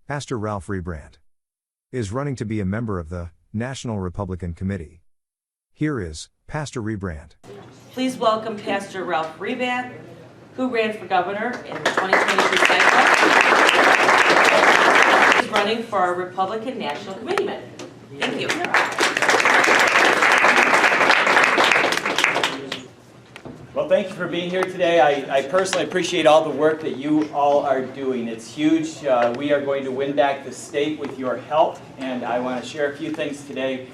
Pastor Ralph Rebrandt is running to be a member of the National Republican Committee. Here is Pastor Rebrandt. Please welcome Pastor Ralph Rebrandt, who ran for governor in the 2022 cycle. He's running for our Republican National Committeeman. Thank you. Well, thank you for being here today. I personally appreciate all the work that you all are doing. It's huge. We are going to win back the state with your help, and I want to share a few things today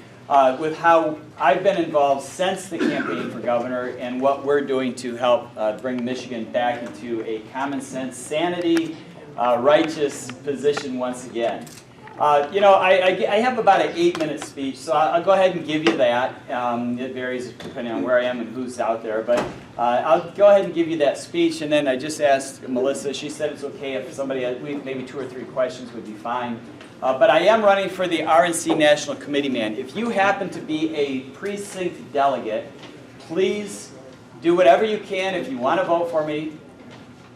with how I've been involved since the campaign for governor and what we're doing to help bring Michigan back into a common sense, sanity, righteous position once again. I have about an 8-minute speech, so I'll go ahead and give you that. It varies depending on where I am and who's out there, but I'll go ahead and give you that speech, and then I just asked Melissa. She said it's okay if somebody, maybe 2 or 3 questions would be fine. But I am running for the RNC National Committee man. If you happen to be a precinct delegate, please do whatever you can if you want to vote for me,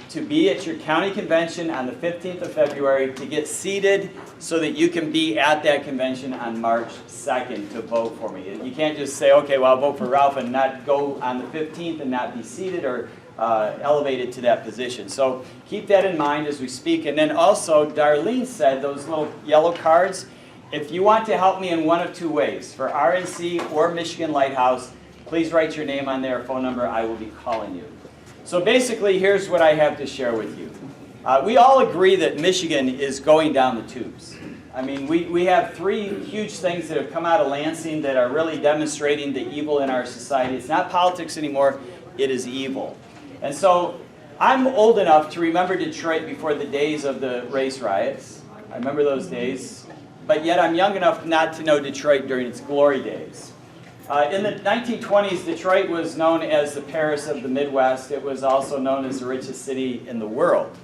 to be at your county convention on the 15th of February, to get seated so that you can be at that convention on March 2nd to vote for me. You can't just say, okay, well, I'll vote for Ralph and not go on the 15th and not be seated or elevated to that position. So keep that in mind as we speak. And then also, Darlene said, those little yellow cards, if you want to help me in one of 2 ways, for RNC or Michigan Lighthouse, please write your name on there, phone number, I will be calling you. So basically, here's what I have to share with you. We all agree that Michigan is going down the tubes. I mean, we have 3 huge things that have come out of Lansing that are really demonstrating the evil in our society. It's not politics anymore, it is evil. And so I'm old enough to remember Detroit before the days of the race riots. I remember those days. But yet I'm young enough not to know Detroit during its glory days. In the 1920s, Detroit was known as the Paris of the Midwest. It was also known as the richest city in the world.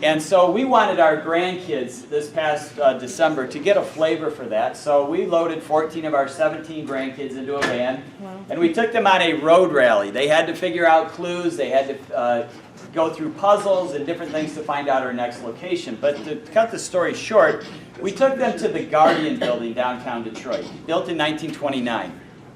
And so we wanted our grandkids this past December to get a flavor for that. So we loaded 14 of our 17 grandkids into a van, and we took them on a road rally. They had to figure out clues. They had to go through puzzles and different things to find out our next location. But to cut the story short, we took them to the Guardian building downtown Detroit, built in 1929.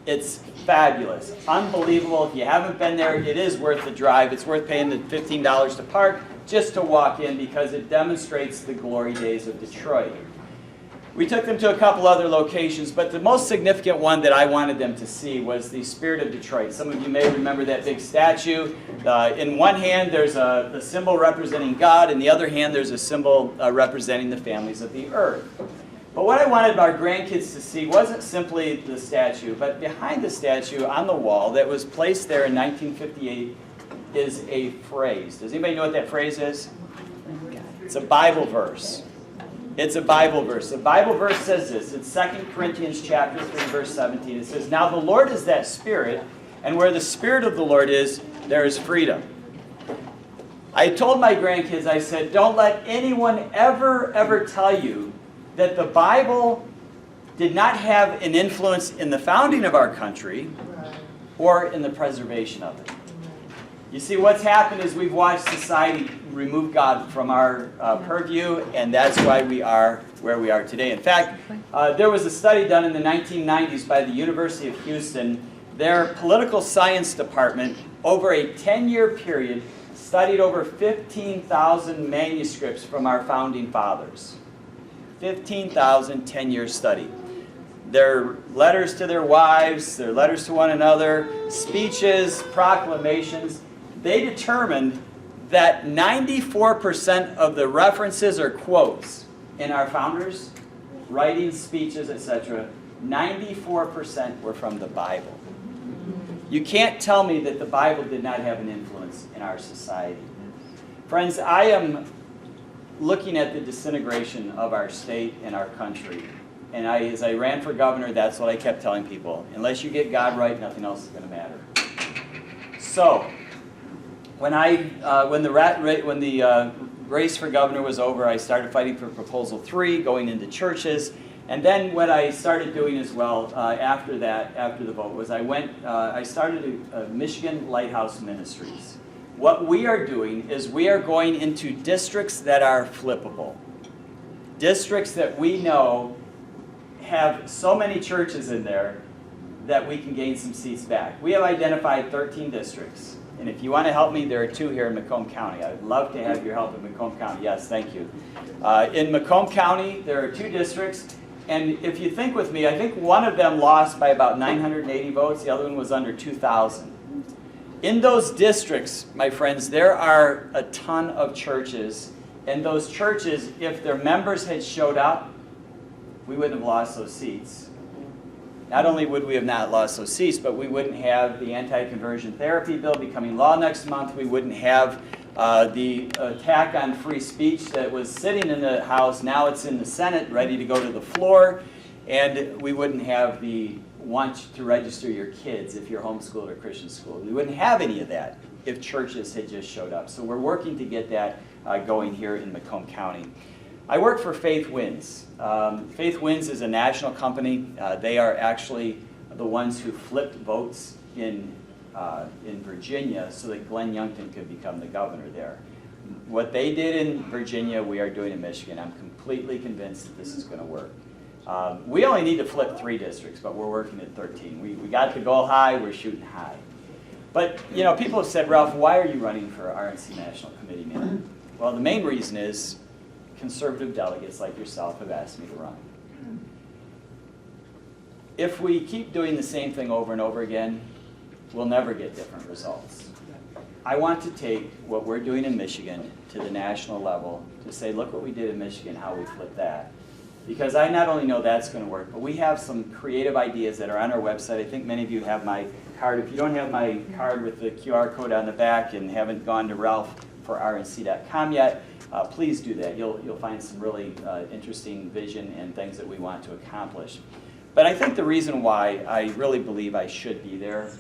It's fabulous, unbelievable. If you haven't been there, it is worth the drive. It's worth paying the $15 to park just to walk in because it demonstrates the glory days of Detroit. We took them to a couple other locations, but the most significant one that I wanted them to see was the Spirit of Detroit. Some of you may remember that big statue. In one hand, there's a symbol representing God. In the other hand, there's a symbol representing the families of the earth. But what I wanted our grandkids to see wasn't simply the statue, but behind the statue on the wall that was placed there in 1958 is a phrase. Does anybody know what that phrase is? It's a Bible verse. It's a Bible verse. The Bible verse says this. It's 2 Corinthians chapter 3, verse 17. It says, "Now the Lord is that Spirit, and where the Spirit of the Lord is, there is freedom." I told my grandkids, I said, don't let anyone ever tell you that the Bible did not have an influence in the founding of our country or in the preservation of it. You see, what's happened is we've watched society remove God from our purview, and that's why we are where we are today. In fact, there was a study done in the 1990s by the University of Houston. Their political science department, over a 10-year period, studied over 15,000 manuscripts from our founding fathers. 15,000 10-year study. Their letters to their wives, their letters to one another, speeches, proclamations, they determined that 94% of the references or quotes in our founders' writings, speeches, etc., 94% were from the Bible. You can't tell me that the Bible did not have an influence in our society. Friends, I am looking at the disintegration of our state and our country. And as I ran for governor, that's what I kept telling people. Unless you get God right, nothing else is going to matter. So, when the race for governor was over, I started fighting for Proposal 3, going into churches. And then what I started doing as well after the vote, was I started a Michigan Lighthouse Ministries. What we are doing is we are going into districts that are flippable. districts that we know have so many churches in there that we can gain some seats back. We have identified 13 districts. And if you want to help me, there are 2 here in Macomb County. I would love to have your help in Macomb County. Yes, thank you. In Macomb County, there are 2 districts. And if you think with me, I think one of them lost by about 980 votes. The other one was under 2,000. In those districts, my friends, there are a ton of churches. And those churches, if their members had showed up, we wouldn't have lost those seats. Not only would we have not lost those seats, but we wouldn't have the anti-conversion therapy bill becoming law next month. We wouldn't have the attack on free speech that was sitting in the House. Now it's in the Senate, ready to go to the floor. And we wouldn't have the want to register your kids if you're homeschooled or Christian school. We wouldn't have any of that if churches had just showed up. So we're working to get that going here in Macomb County. I work for Faith Wins. Faith Wins is a national company. They are actually the ones who flipped votes in Virginia so that Glenn Youngkin could become the governor there. What they did in Virginia, we are doing in Michigan. I'm completely convinced that this is going to work. We only need to flip 3 districts, but we're working at 13. We got the goal high, we're shooting high. But, you know, people have said, Ralph, why are you running for RNC National Committee, man? Well, the main reason is conservative delegates like yourself have asked me to run. If we keep doing the same thing over and over again, we'll never get different results. I want to take what we're doing in Michigan to the national level to say, look what we did in Michigan, how we flipped that. Because I not only know that's going to work, but we have some creative ideas that are on our website. I think many of you have my card. If you don't have my card with the QR code on the back and haven't gone to ralphforrnc.com yet, please do that. You'll find some really interesting vision and things that we want to accomplish. But I think the reason why I really believe I should be there,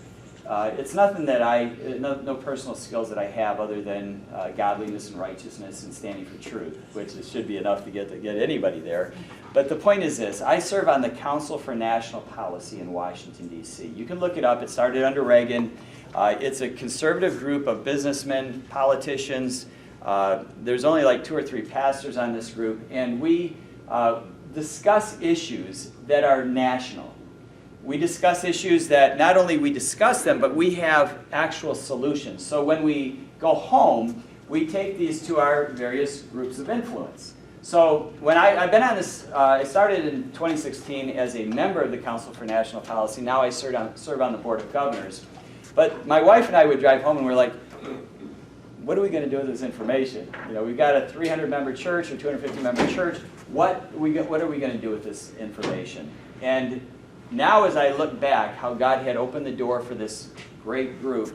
it's nothing that no personal skills that I have other than godliness and righteousness and standing for truth, which should be enough to get anybody there. But the point is this: I serve on the Council for National Policy in Washington, D.C. You can look it up. It started under Reagan. It's a conservative group of businessmen, politicians. There's only like 2 or 3 pastors on this group, and we discuss issues that are national. We discuss issues that not only we discuss them, but we have actual solutions. So when we go home, we take these to our various groups of influence. So when I've been on this, I started in 2016 as a member of the Council for National Policy. Now I serve on the Board of Governors. But my wife and I would drive home and we're like, what are we going to do with this information? You know, we've got a 300-member church or 250-member church. What are we going to do with this information? And now as I look back, how God had opened the door for this great group,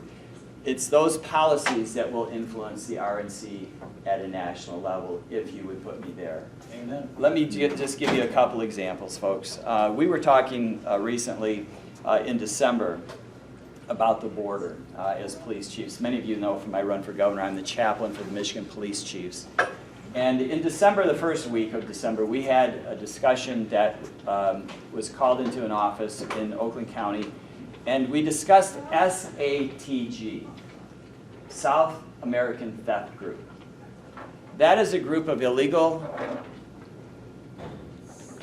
it's those policies that will influence the RNC at a national level if you would put me there. Amen. Let me just give you a couple examples, folks. We were talking recently in December about the border as police chiefs. Many of you know from my run for governor, I'm the chaplain for the Michigan Police Chiefs. And in December, the first week of December, we had a discussion that was called into an office in Oakland County, and we discussed SATG, South American Theft Group. That is a group of illegal,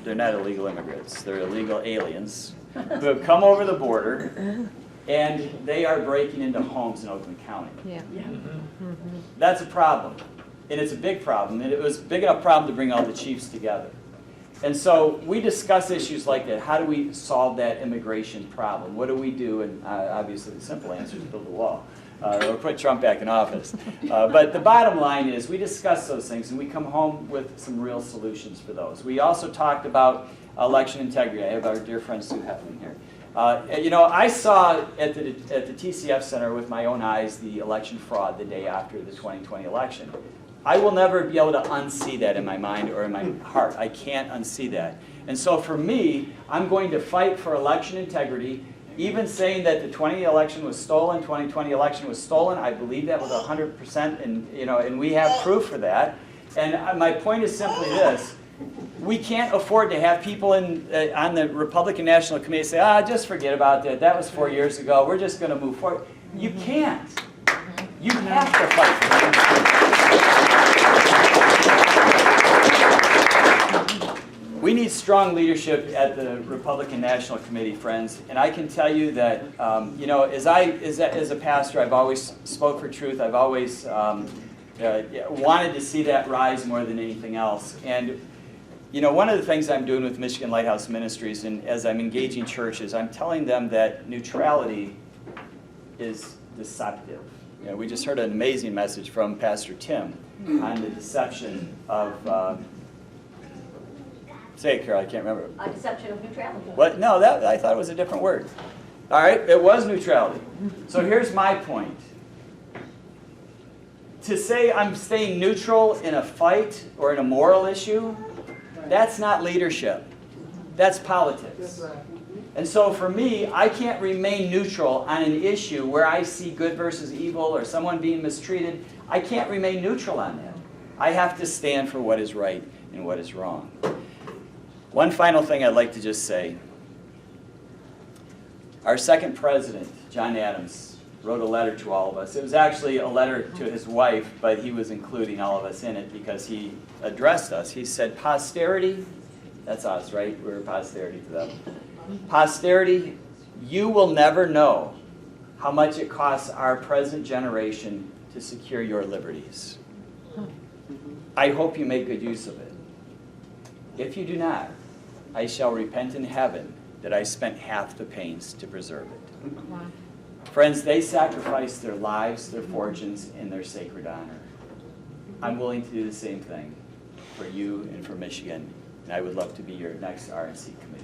they're not illegal immigrants, they're illegal aliens who have come over the border, and they are breaking into homes in Oakland County. Yeah. That's a problem. And it's a big problem, and it was a big enough problem to bring all the chiefs together. And so we discuss issues like that. How do we solve that immigration problem? What do we do? And obviously the simple answer is build a wall. Or put Trump back in office. But the bottom line is we discuss those things, and we come home with some real solutions for those. We also talked about election integrity. I have our dear friend Sue Heflin here. You know, I saw at the TCF Center with my own eyes the election fraud the day after the 2020 election. I will never be able to unsee that in my mind or in my heart. I can't unsee that. And so for me, I'm going to fight for election integrity. Even saying that the 2020 election was stolen, I believe that with 100%, and we have proof for that. And my point is simply this: we can't afford to have people on the Republican National Committee say, just forget about that. That was 4 years ago. We're just going to move forward. You can't. You have to fight for that. need strong leadership at the Republican National Committee, friends. And I can tell you that, as a pastor, I've always spoke for truth. I've always wanted to see that rise more than anything else. And one of the things I'm doing with Michigan Lighthouse Ministries, and as I'm engaging churches, I'm telling them that neutrality is deceptive. We just heard an amazing message from Pastor Tim on the deception of, say it, Carol, I can't remember. A deception of neutrality. What? No, I thought it was a different word. All right, it was neutrality. So here's my point. To say I'm staying neutral in a fight or in a moral issue, that's not leadership. That's politics. And so for me, I can't remain neutral on an issue where I see good versus evil or someone being mistreated. I can't remain neutral on that. I have to stand for what is right and what is wrong. One final thing I'd like to just say. Our second president, John Adams, wrote a letter to all of us. It was actually a letter to his wife, but he was including all of us in it because he addressed us. He said, "Posterity," that's us, right? We're posterity to them. "Posterity, you will never know how much it costs our present generation to secure your liberties. I hope you make good use of it. If you do not, I shall repent in heaven that I spent half the pains to preserve it." Friends, they sacrificed their lives, their fortunes, and their sacred honor. I'm willing to do the same thing for you and for Michigan, and I would love to be your next RNC committee.